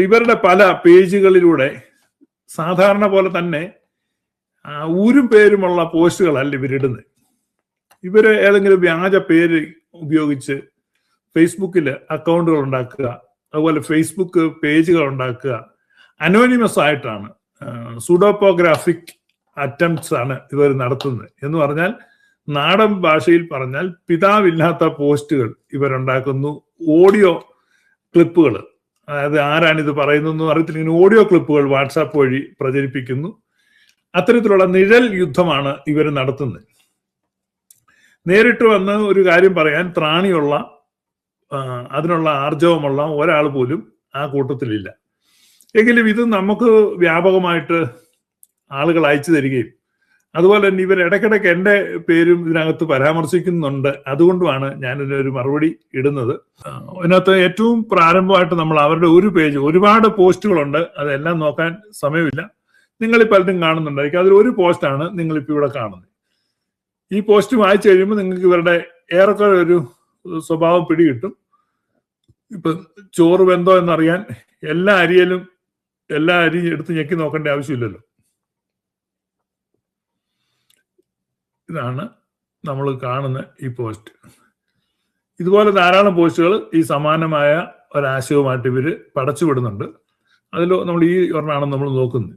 ഇവരുടെ പല പേജുകളിലൂടെ സാധാരണ പോലെ തന്നെ ഊരും പേരുമുള്ള പോസ്റ്റുകളല്ല ഇവരിടുന്നത്. ഇവര് ഏതെങ്കിലും വ്യാജ പേര് ഉപയോഗിച്ച് ഫേസ്ബുക്കിൽ അക്കൗണ്ടുകൾ ഉണ്ടാക്കുക, അതുപോലെ ഫേസ്ബുക്ക് പേജുകൾ ഉണ്ടാക്കുക, അനോണിമസ് ആയിട്ടാണ് സുഡോപ്പോഗ്രാഫിക് അറ്റംപ്റ്റ്സ് ആണ് ഇവർ നടത്തുന്നത്. എന്ന് പറഞ്ഞാൽ നാടൻ ഭാഷയിൽ പറഞ്ഞാൽ പിതാവില്ലാത്ത പോസ്റ്റുകൾ ഇവരുണ്ടാക്കുന്നു. ഓഡിയോ ക്ലിപ്പുകൾ, അതായത് ആരാണിത് പറയുന്നതെന്ന് അറിയത്തില്ല, ഇങ്ങനെ ഓഡിയോ ക്ലിപ്പുകൾ വാട്സാപ്പ് വഴി പ്രചരിപ്പിക്കുന്നു. അത്തരത്തിലുള്ള നിഴൽ യുദ്ധമാണ് ഇവർ നടത്തുന്നത്. നേരിട്ട് വന്ന് ഒരു കാര്യം പറയാൻ ത്രാണിയുള്ള, അതിനുള്ള ആർജവമുള്ള ഒരാൾ പോലും ആ കൂട്ടത്തിലില്ല. എങ്കിലും ഇത് നമുക്ക് വ്യാപകമായിട്ട് ആളുകൾ അയച്ചു തരികയും അതുപോലെ തന്നെ ഇവർ ഇടയ്ക്കിടയ്ക്ക് എൻ്റെ പേരും ഇതിനകത്ത് പരാമർശിക്കുന്നുണ്ട്. അതുകൊണ്ടുമാണ് ഞാനിതിനൊരു മറുപടി ഇടുന്നത്. ഇതിനകത്ത് ഏറ്റവും പ്രാരംഭമായിട്ട് നമ്മൾ അവരുടെ ഒരു പേജ്, ഒരുപാട് പോസ്റ്റുകളുണ്ട്, അതെല്ലാം നോക്കാൻ സമയമില്ല. നിങ്ങൾ പലരും കാണുന്നുണ്ടായിരിക്കും. അതിൽ ഒരു പോസ്റ്റാണ് നിങ്ങളിപ്പോൾ ഇവിടെ കാണുന്നത്. ഈ പോസ്റ്റ് വായിച്ചു കഴിയുമ്പോൾ നിങ്ങൾക്ക് ഇവരുടെ ഏറെക്കുറെ ഒരു സ്വഭാവം പിടികിട്ടും. ഇപ്പൊ ചോറ് വെന്തോ എന്നറിയാൻ എല്ലാ അരിയിലും എല്ലാ അരിയും എടുത്ത് ഞെക്കി നോക്കേണ്ട ആവശ്യമില്ലല്ലോ. ഇതാണ് നമ്മൾ കാണുന്ന ഈ പോസ്റ്റ്. ഇതുപോലെ ധാരാളം പോസ്റ്റുകൾ ഈ സമാനമായ ഒരാശയവുമായിട്ട് ഇവര് പടച്ചുവിടുന്നുണ്ട്. അതിൽ നമ്മൾ ഈ ഒരെണ്ണമാണ് നമ്മൾ നോക്കുന്നത്.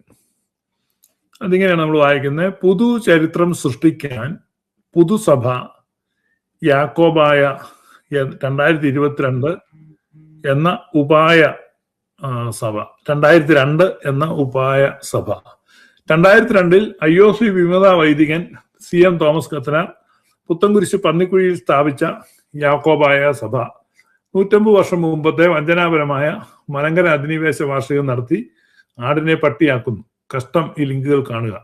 അതിങ്ങനെയാണ് നമ്മൾ വായിക്കുന്നത്. പുതു ചരിത്രം സൃഷ്ടിക്കാൻ പുതുസഭ യാക്കോബായ 2022 എന്ന ഉപായ സഭ, 2002 എന്ന ഉപായ സഭ, 2002 IOC വിമത വൈദികൻ CM തോമസ് കത്തനാർ പുത്തൻകുരിശ് പന്നിക്കുഴിയിൽ സ്ഥാപിച്ച യാക്കോബായ സഭ 150 വർഷം മുമ്പത്തെ വഞ്ചനാപരമായ മലങ്കര അധിനിവേശ വാർഷികം നടത്തി ആടിനെ പട്ടിയാക്കുന്നു. കഷ്ടം. ഈ ലിങ്കുകൾ കാണുക.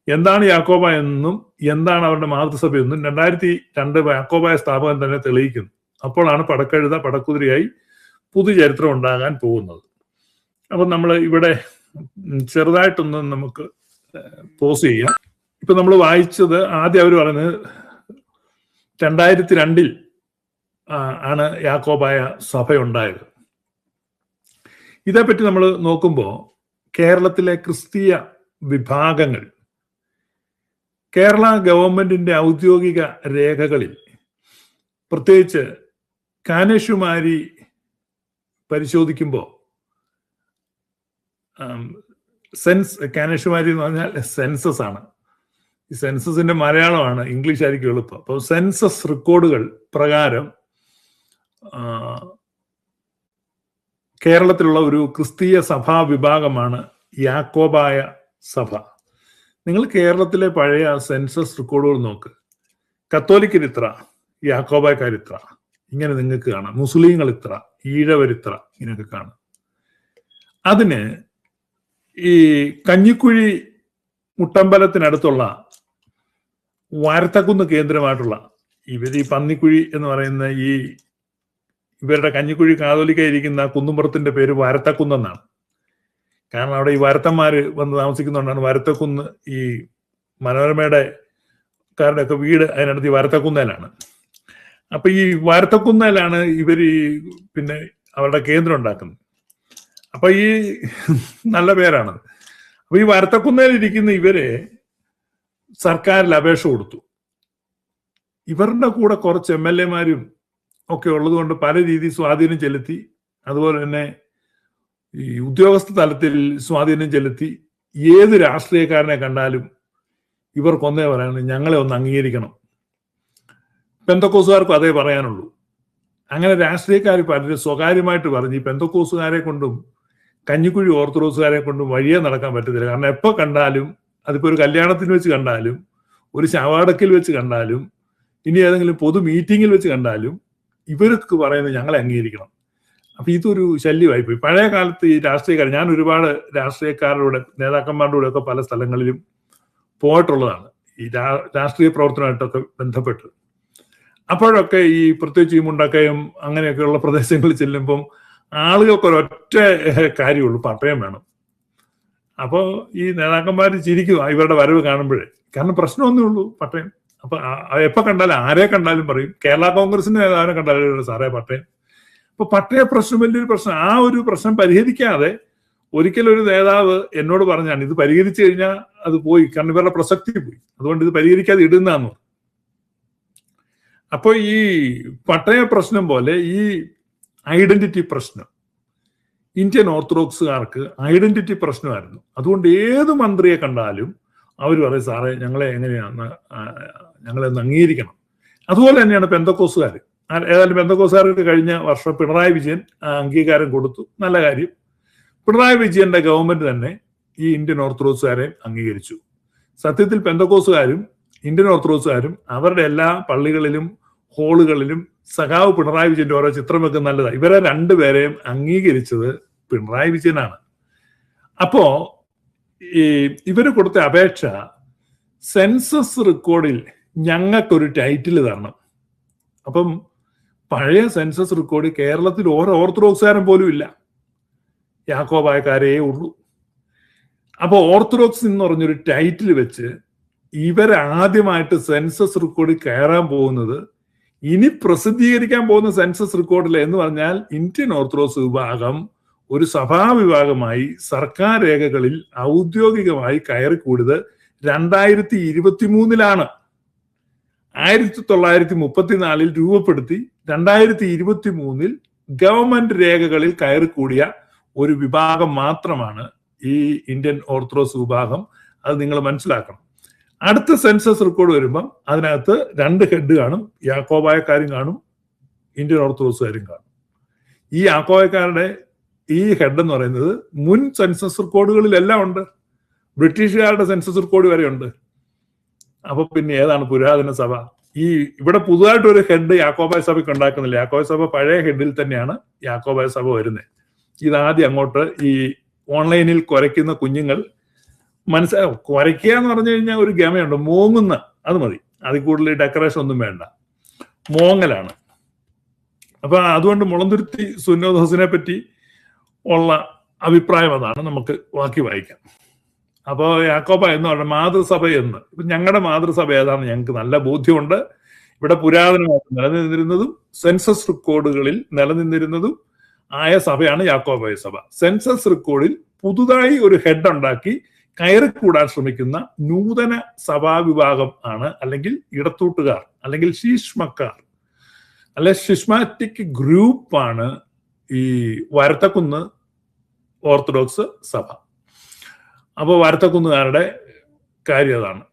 എന്താണ് യാക്കോബായ എന്നും എന്താണ് അവരുടെ മാതൃസഭയെന്നും 2002 യാക്കോബായ സ്ഥാപകൻ തന്നെ തെളിയിക്കുന്നു. അപ്പോഴാണ് പടക്കഴുത പടക്കുതിരയായി പുതുചരിത്രം ഉണ്ടാകാൻ പോകുന്നത്. അപ്പൊ നമ്മൾ ഇവിടെ ചെറുതായിട്ടൊന്ന് നമുക്ക് പോസ് ചെയ്യാം. ഇപ്പൊ നമ്മൾ വായിച്ചത് ആദ്യം അവർ പറയുന്നത് 2002 ആണ് യാക്കോബായ സഭ ഉണ്ടായത്. ഇതേപ്പറ്റി നമ്മൾ നോക്കുമ്പോൾ കേരളത്തിലെ ക്രിസ്തീയ വിഭാഗങ്ങൾ കേരള ഗവൺമെന്റിന്റെ ഔദ്യോഗിക രേഖകളിൽ, പ്രത്യേകിച്ച് കാനേഷുമാരി പരിശോധിക്കുമ്പോൾ, കാനേഷുമാരി എന്ന് പറഞ്ഞാൽ സെൻസസ് ആണ്. ഈ സെൻസസിന്റെ മലയാളമാണ്, ഇംഗ്ലീഷ് ആയിരിക്കും എളുപ്പം. അപ്പോൾ സെൻസസ് റെക്കോർഡുകൾ പ്രകാരം കേരളത്തിലുള്ള ഒരു ക്രിസ്തീയ സഭാ വിഭാഗമാണ് യാക്കോബായ സഭ. നിങ്ങൾ കേരളത്തിലെ പഴയ സെൻസസ് റെക്കോർഡുകൾ നോക്ക്. കത്തോലിക്കർ ഇത്ര, യാക്കോബായക്കാർ ഇത്ര, ഇങ്ങനെ നിങ്ങൾക്ക് കാണാം. മുസ്ലിങ്ങൾ ഇത്ര, ഈഴവരിത്ര, ഇങ്ങനെയൊക്കെ കാണാം. അതിന് ഈ കഞ്ഞിക്കുഴി മുട്ടമ്പലത്തിനടുത്തുള്ള വാരത്തക്കുന്ന് കേന്ദ്രമായിട്ടുള്ള ഈ പന്നിക്കുഴി എന്ന് പറയുന്ന ഇവരുടെ കഞ്ഞിക്കുഴി കാതോലിക്ക ഇരിക്കുന്ന കുന്നുംപുറത്തിന്റെ പേര് വാരത്തക്കുന്നെന്നാണ്. കാരണം അവിടെ ഈ വാരത്തന്മാര് വന്ന് താമസിക്കുന്നതുകൊണ്ടാണ് വാരത്തക്കുന്ന്. ഈ മനോരമയുടെ കാരുടെയൊക്കെ വീട് അതിനടുത്ത് ഈ വാരത്തക്കുന്നേലാണ്. അപ്പൊ ഈ വാരത്തക്കുന്നേലാണ് ഇവർ പിന്നെ അവരുടെ കേന്ദ്രം ഉണ്ടാക്കുന്നത്. അപ്പൊ ഈ നല്ല പേരാണത്. അപ്പൊ ഈ വാരത്തക്കുന്നേലിരിക്കുന്ന ഇവരെ സർക്കാരിൽ അപേക്ഷ കൊടുത്തു. ഇവരുടെ കൂടെ കുറച്ച് MLA-മാരും ഒക്കെ ഉള്ളത് കൊണ്ട് പല രീതിയിൽ സ്വാധീനം ചെലുത്തി. അതുപോലെ തന്നെ ഈ ഉദ്യോഗസ്ഥ തലത്തിൽ സ്വാധീനം ചെലുത്തി. ഏത് രാഷ്ട്രീയക്കാരനെ കണ്ടാലും ഇവർക്കൊന്നേ പറയാനുള്ളൂ, ഞങ്ങളെ ഒന്ന് അംഗീകരിക്കണം. പെന്തക്കോസുകാർക്കും അതേ പറയാനുള്ളൂ. അങ്ങനെ രാഷ്ട്രീയക്കാർ പലരും സ്വകാര്യമായിട്ട് പറഞ്ഞ് ഈ പെന്തക്കോസുകാരെ കൊണ്ടും കഞ്ഞിക്കുഴി ഓർത്തഡോക്സുകാരെ കൊണ്ടും വഴിയേ നടക്കാൻ പറ്റത്തില്ല. കാരണം എപ്പോൾ കണ്ടാലും, അതിപ്പോ ഒരു കല്യാണത്തിന് വെച്ച് കണ്ടാലും, ഒരു ശവടക്കിൽ വെച്ച് കണ്ടാലും, ഇനി ഏതെങ്കിലും പൊതു മീറ്റിങ്ങിൽ വെച്ച് കണ്ടാലും ഇവർക്ക് പറയുന്നത് ഞങ്ങളെ അംഗീകരിക്കണം. അപ്പൊ ഇതൊരു ശല്യമായിപ്പോയി. പഴയ കാലത്ത് ഈ രാഷ്ട്രീയക്കാർ, ഞാൻ ഒരുപാട് രാഷ്ട്രീയക്കാരുടെ നേതാക്കന്മാരുടെ കൂടെ ഒക്കെ പല സ്ഥലങ്ങളിലും പോയിട്ടുള്ളതാണ്, ഈ രാഷ്ട്രീയ പ്രവർത്തനമായിട്ടൊക്കെ ബന്ധപ്പെട്ട്. അപ്പോഴൊക്കെ ഈ പ്രത്യേകിച്ച് ഈ മുണ്ടക്കയം അങ്ങനെയൊക്കെയുള്ള പ്രദേശങ്ങളിൽ ചെല്ലുമ്പം ആളുകൾക്ക് ഒരൊറ്റ കാര്യമുള്ളൂ, പട്ടയം വേണം. അപ്പോൾ ഈ നേതാക്കന്മാർ ചിരിക്കും ഇവരുടെ വരവ് കാണുമ്പോഴേ. കാരണം പ്രശ്നമൊന്നേ ഉള്ളൂ, പട്ടയം. അപ്പൊ എപ്പോ കണ്ടാലും ആരെ കണ്ടാലും പറയും, കേരള കോൺഗ്രസിന്റെ നേതാവിനെ കണ്ടാലും സാറേ പട്ടയം. അപ്പൊ പട്ടയ പ്രശ്നം വലിയൊരു പ്രശ്നം. ആ ഒരു പ്രശ്നം പരിഹരിക്കാതെ ഒരിക്കലൊരു നേതാവ് എന്നോട് പറഞ്ഞാണ്, ഇത് പരിഹരിച്ചു കഴിഞ്ഞാൽ അത് പോയി, കാരണം ഇവരുടെ പ്രസക്തി പോയി, അതുകൊണ്ട് ഇത് പരിഹരിക്കാതെ ഇടുന്നാന്ന്. അപ്പൊ ഈ പട്ടയ പ്രശ്നം പോലെ ഈ ഐഡന്റിറ്റി പ്രശ്നം ഇന്ത്യൻ ഓർത്തഡോക്സുകാർക്ക് ഐഡന്റിറ്റി പ്രശ്നമായിരുന്നു. അതുകൊണ്ട് ഏത് മന്ത്രിയെ കണ്ടാലും അവർ പറയും, സാറേ ഞങ്ങളെ എങ്ങനെയാണ്, ഞങ്ങളെ ഒന്ന് അംഗീകരിക്കണം. അതുപോലെ തന്നെയാണ് പെന്തക്കോസുകാർ. ഏതായാലും പെന്തക്കോസുകാർക്ക് കഴിഞ്ഞ വർഷം പിണറായി വിജയൻ അംഗീകാരം കൊടുത്തു, നല്ല കാര്യം. പിണറായി വിജയന്റെ ഗവൺമെന്റ് തന്നെ ഈ ഇന്ത്യൻ ഓർത്തഡോക്സുകാരെ അംഗീകരിച്ചു. സത്യത്തിൽ പെന്തക്കോസുകാരും ഇന്ത്യൻ ഓർത്തഡോക്സുകാരും അവരുടെ എല്ലാ പള്ളികളിലും ഹോളുകളിലും സഖാവ് പിണറായി വിജയന്റെ ഓരോ ചിത്രം വെക്കുന്ന നല്ലതാണ്. ഇവരെ രണ്ടുപേരെയും അംഗീകരിച്ചത് പിണറായി വിജയനാണ്. അപ്പോ ഈ ഇവര് കൊടുത്ത അപേക്ഷ, സെൻസസ് റെക്കോർഡിൽ ഞങ്ങൾക്കൊരു ടൈറ്റിൽ തരണം. അപ്പം പഴയ സെൻസസ് റെക്കോർഡിൽ കേരളത്തിൽ ഓർത്തഡോക്സുകാരൻ പോലും ഇല്ല, യാക്കോബായക്കാരേ ഉള്ളൂ. അപ്പൊ ഓർത്തഡോക്സ് എന്ന് പറഞ്ഞൊരു ടൈറ്റിൽ വെച്ച് ഇവരാദ്യമായിട്ട് സെൻസസ് റെക്കോർഡിൽ കയറാൻ പോകുന്നത്, ഇനി പ്രസിദ്ധീകരിക്കാൻ പോകുന്ന സെൻസസ് റെക്കോർഡിൽ എന്ന് പറഞ്ഞാൽ ഇന്ത്യൻ ഓർത്തഡോക്സ് വിഭാഗം ഒരു സഭാവിഭാഗമായി സർക്കാർ രേഖകളിൽ ഔദ്യോഗികമായി കയറിക്കൂടിയത് 2023 1934 രൂപപ്പെടുത്തി 2023 ഗവൺമെന്റ് രേഖകളിൽ കയറിക്കൂടിയ ഒരു വിഭാഗം മാത്രമാണ് ഈ ഇന്ത്യൻ ഓർത്തഡോക്സ് വിഭാഗം. അത് നിങ്ങൾ മനസ്സിലാക്കണം. അടുത്ത സെൻസസ് റെക്കോർഡ് വരുമ്പം അതിനകത്ത് 2 ഹെഡ് കാണും, യാക്കോബായക്കാരും കാണും, ഇന്ത്യൻ ഓർത്തഡോക്സുകാരും കാണും. ഈ യാക്കോബായക്കാരുടെ ഈ ഹെഡ് എന്ന് പറയുന്നത് മുൻ സെൻസസ് റെക്കോർഡുകളിലെല്ലാം ഉണ്ട്, ബ്രിട്ടീഷുകാരുടെ സെൻസസ് റെക്കോർഡ് വരെ ഉണ്ട്. അപ്പൊ പിന്നെ ഏതാണ് പുരാതന സഭ? ഈ ഇവിടെ പുതുതായിട്ടൊരു ഹെഡ് യാക്കോബായ സഭയ്ക്ക് ഉണ്ടാക്കുന്നില്ല. യാക്കോബായ സഭ പഴയ ഹെഡിൽ തന്നെയാണ് യാക്കോബായ സഭ വരുന്നത്. ഇതാദ്യം അങ്ങോട്ട് ഈ ഓൺലൈനിൽ കുരയ്ക്കുന്ന കുഞ്ഞുങ്ങൾ മനസ്സിലാവും. കുരയ്ക്കുക എന്ന് പറഞ്ഞു കഴിഞ്ഞാൽ ഒരു ഗമയുണ്ട്, മോങ്ങുന്ന, അത് മതി, അതിൽ കൂടുതൽ ഡെക്കറേഷൻ ഒന്നും വേണ്ട, മോങ്ങലാണ്. അപ്പൊ അതുകൊണ്ട് മുളന്തുരുത്തി സുന്നോദോസിനെ പറ്റി ഉള്ള അഭിപ്രായം അതാണ്. നമുക്ക് ബാക്കി വായിക്കാം. അപ്പോൾ യാക്കോബ എന്ന് പറഞ്ഞ മാതൃസഭ എന്ന്, ഇപ്പൊ ഞങ്ങളുടെ മാതൃസഭ ഏതാണെന്ന് ഞങ്ങൾക്ക് നല്ല ബോധ്യമുണ്ട്. ഇവിടെ പുരാതനമായിട്ട് നിലനിന്നിരുന്നതും സെൻസസ് റെക്കോർഡുകളിൽ നിലനിന്നിരുന്നതും ആയ സഭയാണ് യാക്കോബായ സഭ. സെൻസസ് റെക്കോർഡിൽ പുതുതായി ഒരു ഹെഡ് ഉണ്ടാക്കി കയറിക്കൂടാൻ ശ്രമിക്കുന്ന നൂതന സഭാവിഭാഗം ആണ്, അല്ലെങ്കിൽ ഇടത്തൂട്ടുകാർ, അല്ലെങ്കിൽ ശീഷ്മക്കാർ, അല്ലെ ഷിസ്മാറ്റിക് ഗ്രൂപ്പാണ് ഈ വരത്തക്കുന്ന് ഓർത്തഡോക്സ് സഭ. അപ്പോൾ വരത്തക്കുന്നുകാരുടെ കാര്യം അതാണ്.